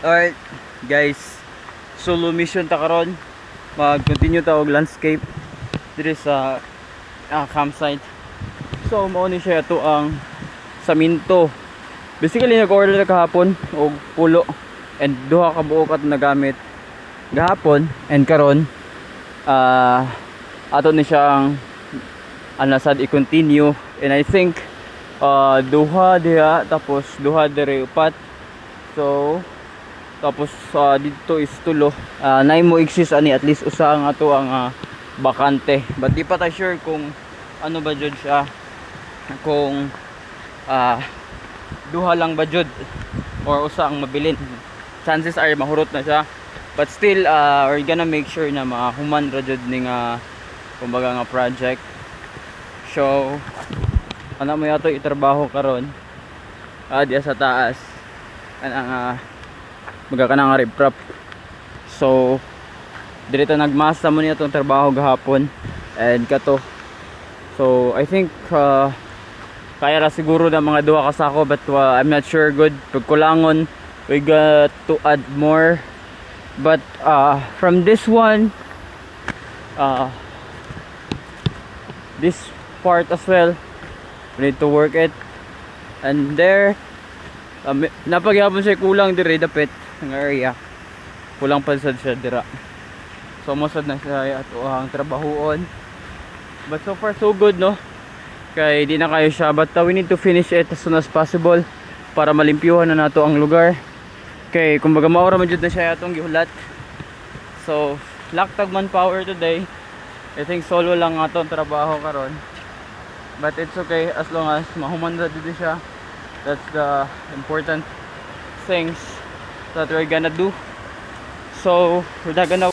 Alright guys, solo mission ta karon. Mag-continue ta og landscape diri sa campsite. So mao ni siya to ang saminto. Basically nag-order kahapon og pulo and duha ka buok at nagamit gahapon and karon ato ni siyang sad i-continue, and I think duha diha tapos duha dire upat. So tapos dito is tulo, nay mo exist ani at least usa ang ato ang bakante, but di pa ta sure kung ano ba jud siya, kung duha lang ba jud or usa ang mabilin. Chances are mahurot na siya, but still we're gonna make sure na mahuman ra jud ning kumbaga nga project. So ana mo yato itrabaho karon diya sa taas ang magkakana nga riprap. So direta nagmasa mo niya itong trabaho gahapon and kato. So I think kaya ra siguro na mga duha ka sako, but I'm not sure good. Pagkulangon we got to add more, but from this one this part as well we need to work it, and there napagyapon siya kulang dire dapit ng area, kulang pa sad siya dira. So mosad na siya ato ang trabahoon, but so far so good no, kay di na kayo siya, but we need to finish it as soon as possible para malimpyuhan na nato ang lugar. Kay kumbaga maura man jud na siya atong gihulat. So laktag manpower today. I think solo lang atong trabaho karon, but it's okay as long as mahuman ra dito siya. That's the important things that we're gonna do. So we're not gonna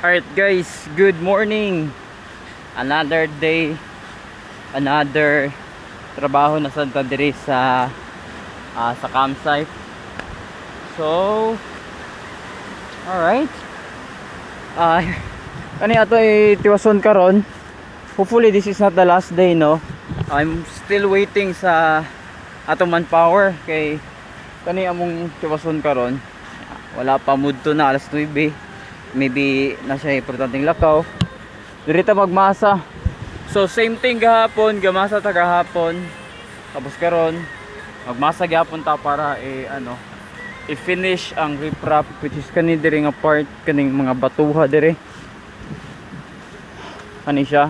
Alright guys, good morning. Another day, another trabaho na santa diri sa campsite. So, alright. Kani ato ay tiwason karon. Hopefully this is not the last day, no. I'm still waiting sa ato manpower kay kani among tiwason karon. Wala pa mudto na alas 9. Maybe na siya importanteng lakaw. Dirita magmasa. So same thing gahapon, gamasa ta gahapon. Tapos karon magmasa gyapon ta para i-finish ang riprap, which is kani diri nga part kaning mga batuha diri. Kani siya.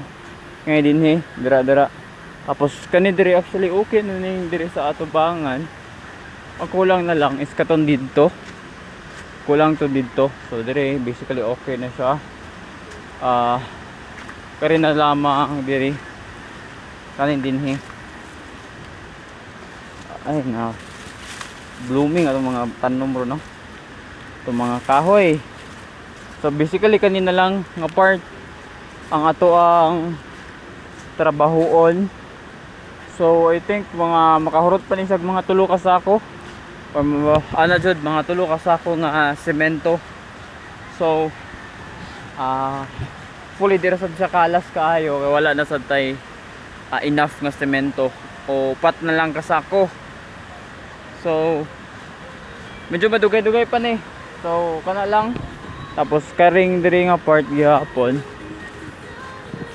Ngay dinhi, dira. Tapos kani diri actually okay na ning diri sa atubangan. Ang kulang na lang is katon didto. Kulang to dito. So dire basically okay na siya. Kari na lamang dire kanin dinhi. Ay na blooming atong mga tanom ro, no. Itong mga kahoy. So basically kanina lang nga part ang ato ang trabahoon. So I think mga makahurot pa ni sa mga tulo ka sako. Ana jud mga tulo ka sako nga semento. So fully dira sad sa kalas kaayo kay wala na sad tay enough nga semento o pat na lang ka sako. So medyo madugay-dugay pa ni. So kana lang. Tapos karing diri nga part gihapon.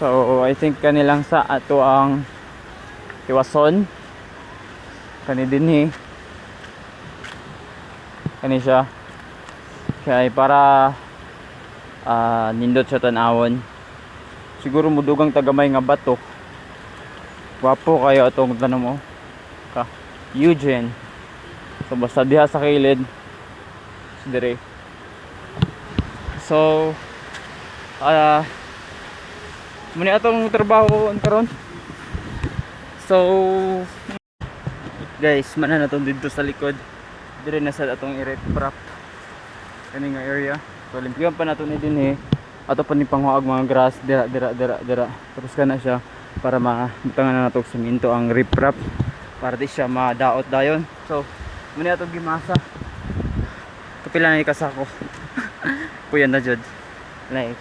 So I think kanilang sa ato ang tiwason. Kani dinhi. Kani siya. Kaya para nindot sa tanawon. Siguro mudugang tagamay nga bato. Wapo kayo atong tanong mo. Eugene. So basta diha sa kilid. Dire. So muni atong trabaho karon. So guys, mananaton dito sa likod. Dire na sa atong i-riprap kani nga area. So limpigan pa nato ni dinhi. Ato pa ni panghuag mga grass dira. Tapos kana siya para mabutangan na nato og semento ang riprap para di siya madaot dayon. So muni ato gimasa. Kapila na ikasako. Puyan na jud. Like